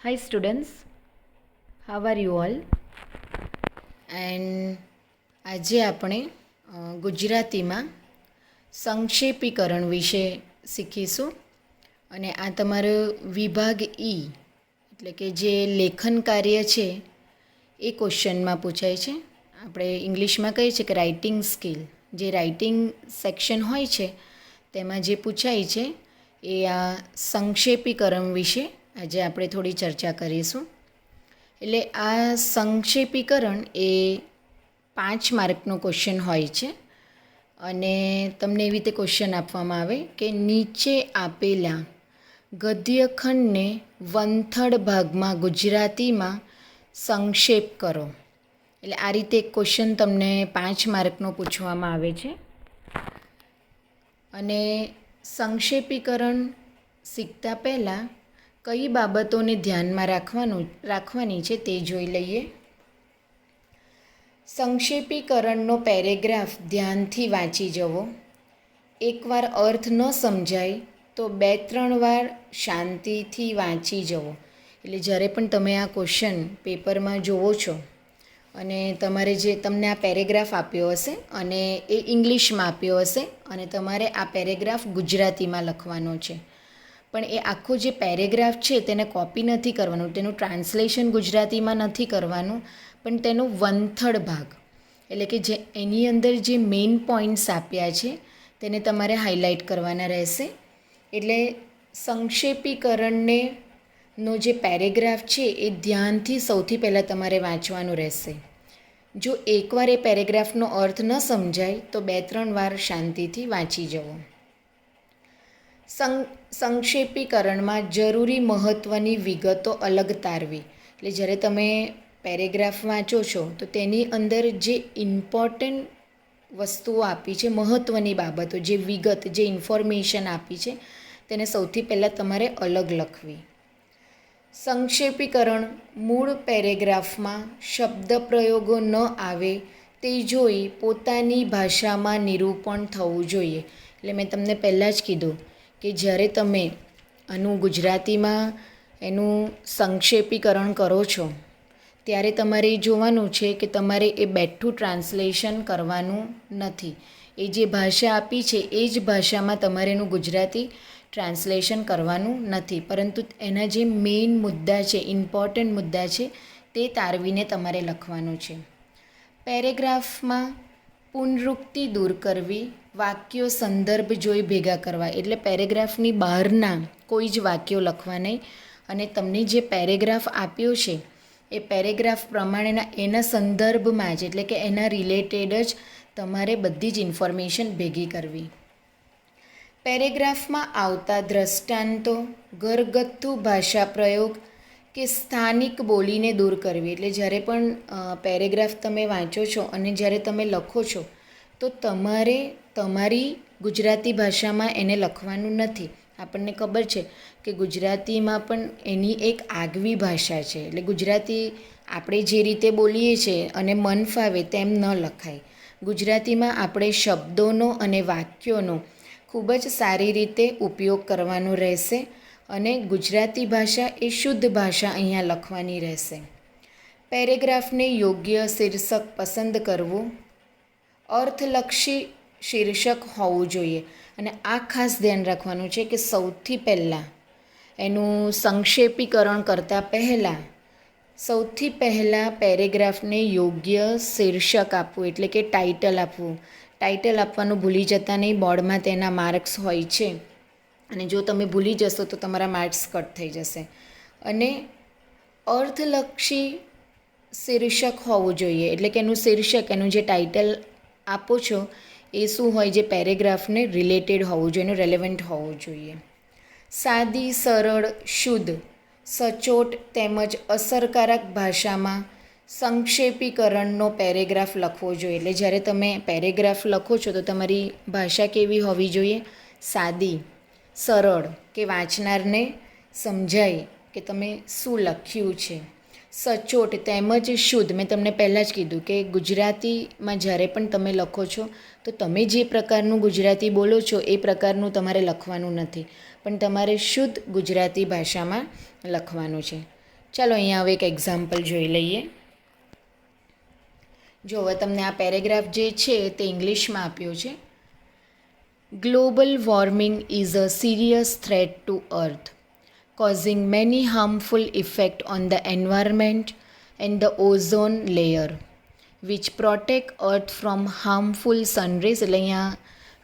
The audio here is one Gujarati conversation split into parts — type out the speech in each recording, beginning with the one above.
Hi students, how are you all? And આજે આપણે ગુજરાતીમાં સંક્ષેપીકરણ વિશે શીખીશું અને આ તમારો વિભાગ ઈ એટલે કે જે લેખન કાર્ય છે એ ક્વેશ્ચનમાં પૂછાય છે. આપણે ઇંગ્લિશમાં કહીએ છીએ કે રાઇટિંગ સ્કિલ, જે રાઇટિંગ સેક્શન હોય છે તેમાં જે પૂછાય છે એ આ સંક્ષેપીકરણ વિશે આજે આપણે થોડી ચર્ચા કરીશું. એટલે આ સંક્ષેપીકરણ એ 5 માર્કનો ક્વેશ્ચન હોય છે અને તમને એવી રીતે ક્વેશ્ચન આપવામાં આવે કે નીચે આપેલા ગદ્યખંડને વંથડ ભાગમાં ગુજરાતીમાં સંક્ષેપ કરો. એટલે આ રીતે એક ક્વેશ્ચન તમને 5 માર્કનો પૂછવામાં આવે છે. અને સંક્ષેપીકરણ શીખતા પહેલાં કઈ બાબતોને ધ્યાનમાં રાખવાની છે તે જોઈ લઈએ. સંક્ષેપીકરણનો પેરેગ્રાફ ધ્યાનથી વાંચી જવો. એકવાર અર્થ ન સમજાય તો 2-3 વાર શાંતિથી વાંચી જવો. એટલે જ્યારે પણ તમે આ ક્વેશ્ચન પેપરમાં જોવો છો અને તમારે જે તમને આ પેરેગ્રાફ આપ્યો હશે અને એ ઇંગ્લિશમાં આપ્યો હશે અને તમારે આ પેરેગ્રાફ ગુજરાતીમાં લખવાનો છે, પણ એ આખો જે પેરેગ્રાફ છે તેને કોપી નથી કરવાનું, તેનું ટ્રાન્સલેશન ગુજરાતીમાં નથી કરવાનું, પણ તેનો વંથડ ભાગ એટલે કે જે એની અંદર જે મેઇન પોઈન્ટ્સ આપ્યા છે તેને તમારે હાઇલાઇટ કરવાના રહેશે. એટલે સંક્ષેપીકરણને નો જે પેરેગ્રાફ છે એ ધ્યાનથી સૌથી પહેલાં તમારે વાંચવાનું રહેશે. જો એકવાર એ પેરેગ્રાફનો અર્થ ન સમજાય તો 2-3 વાર શાંતિથી વાંચી જવો. સંક્ષેપીકરણમાં જરૂરી મહત્ત્વની વિગતો અલગ તારવી. એટલે જ્યારે તમે પેરેગ્રાફ વાંચો છો તો તેની અંદર જે ઇમ્પોર્ટન્ટ વસ્તુઓ આપી છે, મહત્ત્વની બાબતો, જે વિગત, જે ઇન્ફોર્મેશન આપી છે તેને સૌથી પહેલાં તમારે અલગ લખવી. સંક્ષેપીકરણ મૂળ પેરેગ્રાફમાં શબ્દ પ્રયોગો ન આવે તે જોઈ પોતાની ભાષામાં નિરૂપણ થવું જોઈએ. એટલે મેં તમને પહેલાં જ કીધું કે જ્યારે તમે આનું ગુજરાતીમાં એનું સંક્ષેપીકરણ કરો છો ત્યારે તમારે એ જોવાનું છે કે તમારે એ બેઠું ટ્રાન્સલેશન કરવાનું નથી. એ જે ભાષા આપી છે એ જ ભાષામાં તમારે એનું ગુજરાતી ટ્રાન્સલેશન કરવાનું નથી, પરંતુ એના જે મેઇન મુદ્દા છે, ઇમ્પોર્ટન્ટ મુદ્દા છે તે તારવીને તમારે લખવાનું છે. પેરેગ્રાફમાં પુનરુક્તિ દૂર કરવી, વાક્યો સંદર્ભ જોઈ ભેગા કરવા. એટલે પેરેગ્રાફની બહારના કોઈ જ વાક્યો લખવા નહીં અને તમને જે પેરેગ્રાફ આપ્યો છે એ પેરેગ્રાફ પ્રમાણેના એના સંદર્ભમાં જ એટલે કે એના રિલેટેડ જ તમારે બધી જ ઇન્ફોર્મેશન ભેગી કરવી. પેરેગ્રાફમાં આવતા દ્રષ્ટાંતો, ઘરગથ્થુ ભાષા પ્રયોગ કે સ્થાનિક બોલીને દૂર કરવી. એટલે જ્યારે પણ પેરેગ્રાફ તમે વાંચો છો અને જ્યારે તમે લખો છો તો તમારે તમારી ગુજરાતી ભાષામાં એને લખવાનું નથી. આપણને ખબર છે કે ગુજરાતીમાં પણ એની એક આગવી ભાષા છે. એટલે ગુજરાતી આપણે જે રીતે બોલીએ છીએ અને મન ફાવે તેમ ન લખાય. ગુજરાતીમાં આપણે શબ્દોનો અને વાક્યોનો ખૂબ જ સારી રીતે ઉપયોગ કરવાનો રહેશે અને ગુજરાતી ભાષા એ શુદ્ધ ભાષા અહીંયા લખવાની રહેશે. પેરેગ્રાફને યોગ્ય શીર્ષક પસંદ કરવું, અર્થલક્ષી શીર્ષક હોવું જોઈએ. અને આ ખાસ ધ્યાન રાખવાનું છે કે સૌથી પહેલાં એનું સંક્ષેપીકરણ કરતાં પહેલાં સૌથી પહેલાં પેરેગ્રાફને યોગ્ય શીર્ષક આપવું એટલે કે ટાઇટલ આપવું. ટાઇટલ આપવાનું ભૂલી જતા નહીં, બોર્ડમાં તેના માર્ક્સ હોય છે અને જો તમે ભૂલી જશો તો તમારા માર્ક્સ કટ થઈ જશે. અને અર્થલક્ષી શીર્ષક હોવું જોઈએ એટલે કે એનું શીર્ષક, એનું જે ટાઇટલ આપો છો એ શું હોય, જે પેરેગ્રાફને રિલેટેડ હોવું જોઈએ, એનું રેલેવન્ટ હોવું જોઈએ. સાદી, સરળ, શુદ્ધ, સચોટ તેમજ અસરકારક ભાષામાં સંક્ષેપીકરણનો પેરેગ્રાફ લખવો જોઈએ. એટલે જ્યારે તમે પેરેગ્રાફ લખો છો તો તમારી ભાષા કેવી હોવી જોઈએ? સાદી, સરળ, કે વાંચનારને સમજાય કે તમે શું લખ્યું છે. સચોટ તેમજ શુદ્ધ. મેં તમને પહેલાં જ કીધું કે ગુજરાતીમાં જ્યારે પણ તમે લખો છો તો તમે જે પ્રકારનું ગુજરાતી બોલો છો એ પ્રકારનું તમારે લખવાનું નથી, પણ તમારે શુદ્ધ ગુજરાતી ભાષામાં લખવાનું છે. ચાલો અહીંયા હવે એક એક્ઝામ્પલ જોઈ લઈએ. જો હવે તમને આ પેરેગ્રાફ જે છે તે ઇંગ્લિશમાં આપ્યો છે. Global warming is a serious threat to earth, causing many harmful effects on the environment and the ozone layer, which protect Earth from harmful sun rays. એટલે અહીંયા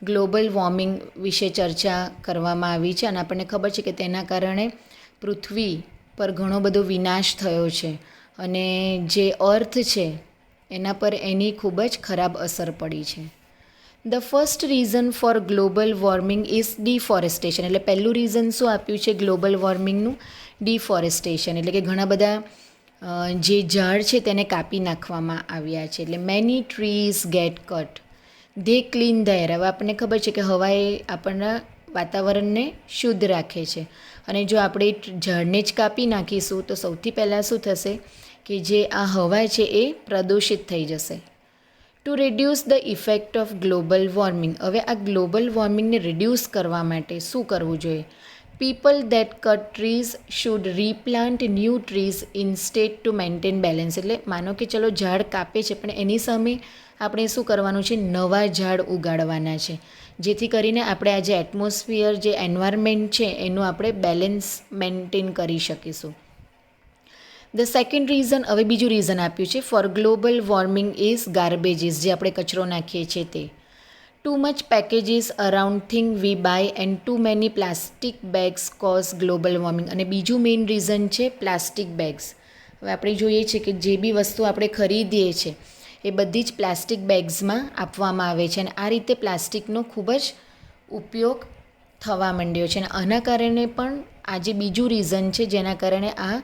ગ્લોબલ વોર્મિંગ વિશે ચર્ચા કરવામાં આવી છે અને આપણને ખબર છે કે તેના કારણે પૃથ્વી પર ઘણો બધો વિનાશ થયો છે અને જે અર્થ છે એના પર એની ખૂબ જ ખરાબ અસર પડી છે. The first reason four global warming is deforestation. એટલે પહેલું રીઝન શું આપ્યું છે ગ્લોબલ વોર્મિંગનું? ડિફોરેસ્ટેશન. એટલે કે ઘણા બધા જે ઝાડ છે તેને કાપી નાખવામાં આવ્યા છે. એટલે many trees get cut, they clean the air. હવે આપણને ખબર છે કે હવા એ આપણના વાતાવરણને શુદ્ધ રાખે છે અને જો આપણે ઝાડને જ કાપી નાખીશું તો સૌથી પહેલાં શું થશે કે જે આ હવા છે એ પ્રદૂષિત થઈ જશે. To reduce the effect of global warming. હવે આ ગ્લોબલ વોર્મિંગને રિડ્યુસ કરવા માટે શું કરવું જોઈએ? People that cut trees should replant new trees instead to maintain balance. એટલે માનો કે ચલો ઝાડ કાપે છે પણ એની સામે આપણે શું કરવાનું છે? નવા ઝાડ ઉગાડવાના છે, જેથી કરીને આપણે આ જે એટમોસ્ફિયર જે એન્વાયરમેન્ટ છે એનું આપણે બેલેન્સ મેન્ટેન કરી શકીશું. ધ સેકન્ડ રીઝન, હવે બીજું રીઝન આપ્યું છે for global warming is garbages. જે આપણે કચરો નાખીએ છીએ તે. Too much packages around thing we buy and too many plastic bags cause global warming. અને બીજું મેઇન રીઝન છે પ્લાસ્ટિક બેગ્સ. હવે આપણે જોઈએ છીએ કે જે બી વસ્તુ આપણે ખરીદીએ છીએ એ બધી જ પ્લાસ્ટિક બેગ્સમાં આપવામાં આવે છે અને આ રીતે પ્લાસ્ટિકનો ખૂબ જ ઉપયોગ થવા માંડ્યો છે અને આના કારણે પણ આ જે બીજું રીઝન છે જેના કારણે આ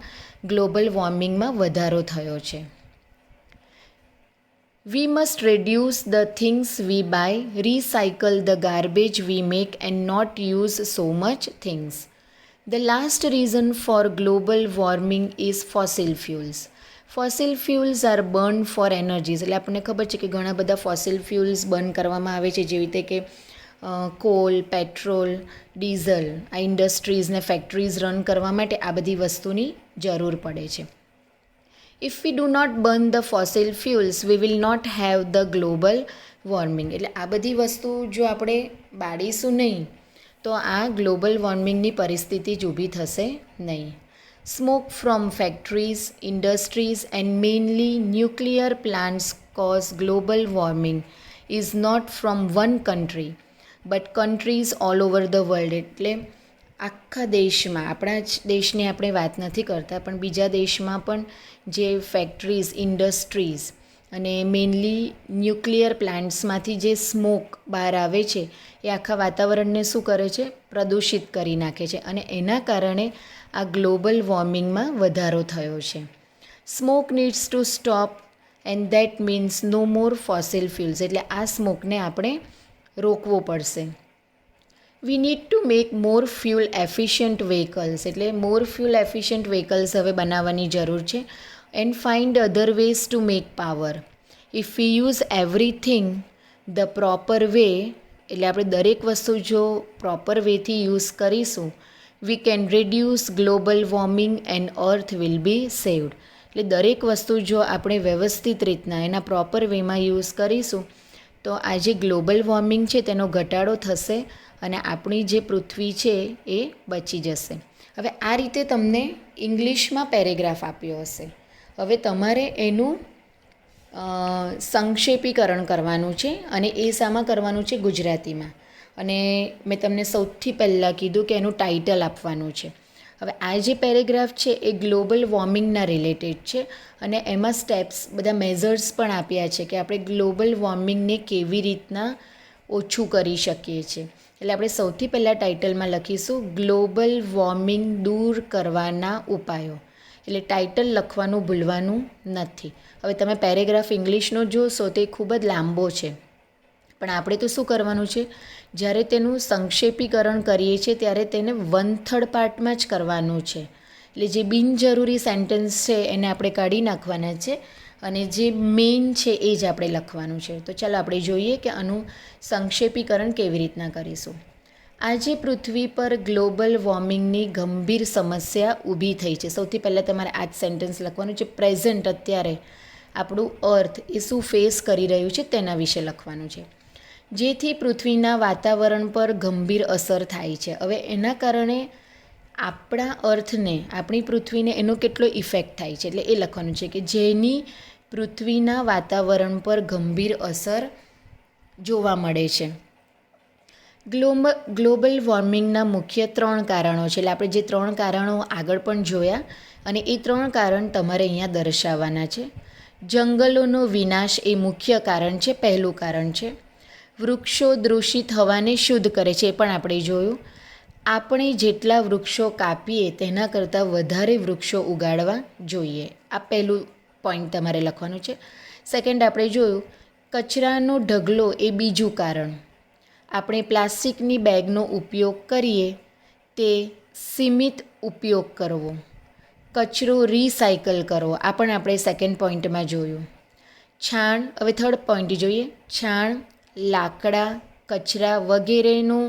ગ્લોબલ વોર્મિંગમાં વધારો થયો છે. We must reduce the things we buy, recycle the garbage we make and not use so much things. The last reason for global warming is fossil fuels. Fossil fuels are burned for energies. એટલે આપણને ખબર છે કે ઘણા બધા ફોસિલ ફ્યુલ્સ બર્ન કરવામાં આવે છે, જેવી રીતે કે કોલ, પેટ્રોલ, ડીઝલ. આ ઇન્ડસ્ટ્રીઝને ફેક્ટરીઝ રન કરવા માટે આ બધી વસ્તુની જરૂર પડે છે. If we do not burn the fossil fuels we will not have the global warming. એટલે આ બધી વસ્તુ જો આપણે બાળીશું નહીં તો આ ગ્લોબલ વોર્મિંગની પરિસ્થિતિ જ ઊભી થશે નહીં. Smoke from factories, industries and mainly nuclear plants cause global warming is not from one country but countries all over the world. એટલે આખા દેશમાં, આપણા જ દેશની આપણે વાત નથી કરતા પણ બીજા દેશમાં પણ જે ફેક્ટરીઝ, ઇન્ડસ્ટ્રીઝ અને મેઇનલી ન્યુક્લિયર પ્લાન્ટ્સમાંથી જે સ્મોક બહાર આવે છે એ આખા વાતાવરણને શું કરે છે? પ્રદૂષિત કરી નાખે છે અને એના કારણે આ ગ્લોબલ વોર્મિંગમાં વધારો થયો છે. Smoke needs to stop and that means no more fossil fuels. એટલે આ સ્મોકને આપણે રોકવો પડશે. We need to make more fuel efficient vehicles. એટલે મોર ફ્યુલ એફિશિયન્ટ વ્હીકલ્સ હવે બનાવવાની જરૂર છે. And find other ways to make power. If we use everything the proper way, એટલે આપણે દરેક વસ્તુ જો પ્રોપર વેથી યુઝ કરીશું, we can reduce global warming and earth will B saved. એટલે દરેક વસ્તુ જો આપણે વ્યવસ્થિત રીતના એના પ્રોપર વેમાં યુઝ કરીશું તો આ જે ગ્લોબલ વોર્મિંગ છે તેનો ઘટાડો થશે અને આપણી જે પૃથ્વી છે એ બચી જશે. હવે આ રીતે તમને ઇંગ્લિશમાં પેરેગ્રાફ આપ્યો હશે. હવે તમારે એનું સંક્ષેપીકરણ કરવાનું છે અને એ શામાં કરવાનું છે? ગુજરાતીમાં. અને મેં તમને સૌથી પહેલાં કીધું કે એનું ટાઇટલ આપવાનું છે. હવે આ જે પેરેગ્રાફ છે એ ગ્લોબલ વોર્મિંગના રિલેટેડ છે અને એમાં સ્ટેપ્સ, બધા મેઝર્સ પણ આપ્યા છે કે આપણે ગ્લોબલ વોર્મિંગને કેવી રીતના ઓછું કરી શકીએ છીએ. એટલે આપણે સૌથી પહેલાં ટાઇટલમાં લખીશું ગ્લોબલ વોર્મિંગ દૂર કરવાના ઉપાયો. એટલે ટાઇટલ લખવાનું ભૂલવાનું નથી. હવે તમે પેરેગ્રાફ ઇંગ્લિશનો જોશો તે ખૂબ જ લાંબો છે પણ આપણે તો શું કરવાનું છે? જ્યારે તેનું સંક્ષેપીકરણ કરીએ છીએ ત્યારે તેને 1/3 પાર્ટમાં જ કરવાનું છે. એટલે જે બિનજરૂરી સેન્ટેન્સ છે એને આપણે કાઢી નાખવાના છે અને જે મેઇન છે એ જ આપણે લખવાનું છે. તો ચાલો આપણે જોઈએ કે આનું સંક્ષેપીકરણ કેવી રીતના કરીશું. આજે પૃથ્વી પર ગ્લોબલ વોર્મિંગની ગંભીર સમસ્યા ઊભી થઈ છે. સૌથી પહેલાં તમારે આ જ સેન્ટેન્સ લખવાનું છે. પ્રેઝન્ટ અત્યારે આપણું અર્થ એ શું ફેસ કરી રહ્યું છે તેના વિશે લખવાનું છે. જેથી પૃથ્વીના વાતાવરણ પર ગંભીર અસર થાય છે. હવે એના કારણે આપણા અર્થને, આપણી પૃથ્વીને એનો કેટલો ઇફેક્ટ થાય છે એટલે એ લખવાનું છે કે જેની પૃથ્વીના વાતાવરણ પર ગંભીર અસર જોવા મળે છે. ગ્લોબલ વોર્મિંગના મુખ્ય 3 કારણો છે. એટલે આપણે જે 3 કારણો આગળ પણ જોયા અને એ 3 કારણ તમારે અહીંયા દર્શાવવાના છે. જંગલોનો વિનાશ એ મુખ્ય કારણ છે, પહેલું કારણ છે. વૃક્ષો દૂષિત હવાને શુદ્ધ કરે છે, એ પણ આપણે જોયું. આપણે જેટલા વૃક્ષો કાપીએ તેના કરતાં વધારે વૃક્ષો ઉગાડવા જોઈએ. આ પહેલું પોઈન્ટ તમારે લખવાનું છે. સેકન્ડ આપણે જોયું કચરાનો ઢગલો એ બીજું કારણ. આપણે પ્લાસ્ટિકની બેગનો ઉપયોગ કરીએ તે સીમિત ઉપયોગ કરવો, કચરો રિસાયકલ કરવો, આ પણ આપણે સેકન્ડ પોઈન્ટમાં જોયું. છાણ, હવે થર્ડ પોઈન્ટ જોઈએ. છાણ, લાકડા, કચરા વગેરેનો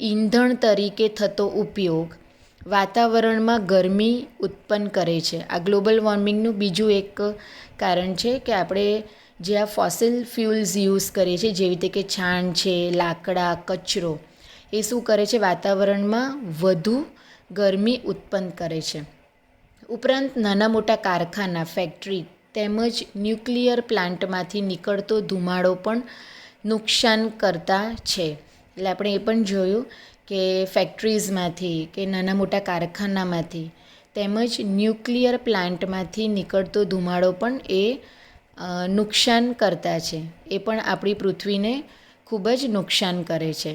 ઈંધણ તરીકે થતો ઉપયોગ વાતાવરણમાં ગરમી ઉત્પન્ન કરે છે. આ ગ્લોબલ વોર્મિંગનું બીજું એક કારણ છે કે આપણે જે આ ફોસિલ ફ્યુલ્સ યુઝ કરીએ છીએ, જેવી રીતે કે છાણ છે, લાકડા, કચરો, એ શું કરે છે? વાતાવરણમાં વધુ ગરમી ઉત્પન્ન કરે છે. ઉપરાંત નાના મોટા કારખાના, ફેક્ટરી તેમજ ન્યુક્લિયર પ્લાન્ટમાંથી નીકળતો ધુમાડો પણ નુકસાન કરતા છે. એટલે આપણે એ પણ જોયું કે ફેક્ટરીઝમાંથી કે નાના મોટા કારખાનામાંથી તેમજ ન્યુક્લિયર પ્લાન્ટમાંથી નીકળતો ધુમાડો પણ એ નુકસાન કરતા છે. એ પણ આપણી પૃથ્વીને ખૂબ જ નુકસાન કરે છે.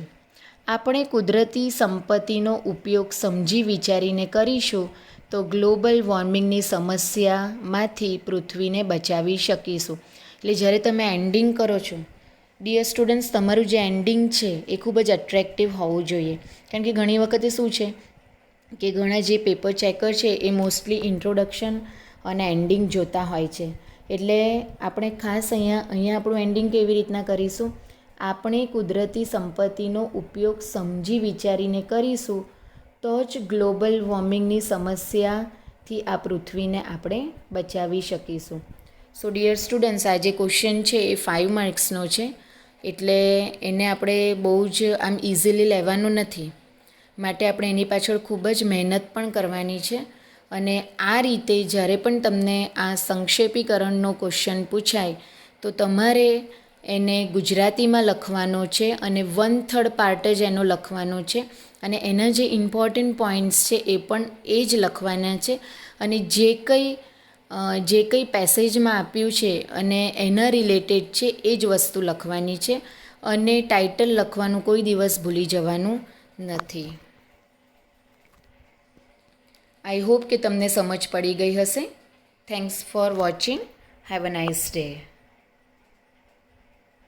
આપણે કુદરતી સંપત્તિનો ઉપયોગ સમજી વિચારીને કરીશું તો ગ્લોબલ વોર્મિંગની સમસ્યામાંથી પૃથ્વીને બચાવી શકીશું. એટલે જ્યારે તમે એન્ડિંગ કરો છો ડિયર સ્ટુડન્ટ્સ, તમારું જે એન્ડિંગ છે એ ખૂબ જ અટ્રેક્ટિવ હોવું જોઈએ. કારણ કે ઘણી વખતે શું છે કે ઘણા જે પેપર ચેકર છે એ મોસ્ટલી ઇન્ટ્રોડક્શન અને એન્ડિંગ જોતા હોય છે. એટલે આપણે ખાસ અહીંયા આપણું એન્ડિંગ કેવી રીતના કરીશું? આપણે કુદરતી સંપત્તિનો ઉપયોગ સમજી વિચારીને કરીશું તો જ ગ્લોબલ વોર્મિંગની સમસ્યાથી આ પૃથ્વીને આપણે બચાવી શકીશું. સો ડિયર સ્ટુડન્ટ્સ, આ જે ક્વેશ્ચન છે એ 5 માર્ક્સનો છે. એટલે એને આપણે બહુ જ આમ ઇઝીલી લેવાનું નથી. માટે આપણે એની પાછળ ખૂબ જ મહેનત પણ કરવાની છે. અને આ રીતે જ્યારે પણ તમને આ સંક્ષેપીકરણનો ક્વેશ્ચન પૂછાય તો તમારે એને ગુજરાતીમાં લખવાનો છે અને 1/3 પાર્ટ જ એનો લખવાનો છે. અને એના જે ઇમ્પોર્ટન્ટ પોઈન્ટ્સ છે એ પણ એ જ લખવાના છે. અને જે કંઈ પેસેજમાં આપ્યું છે અને એના રિલેટેડ છે એ જ વસ્તુ લખવાની છે. અને ટાઇટલ લખવાનું કોઈ દિવસ ભૂલી જવાનું નથી. આઈ હોપ કે તમને સમજ પડી ગઈ હશે. Thanks for watching. Have a nice day.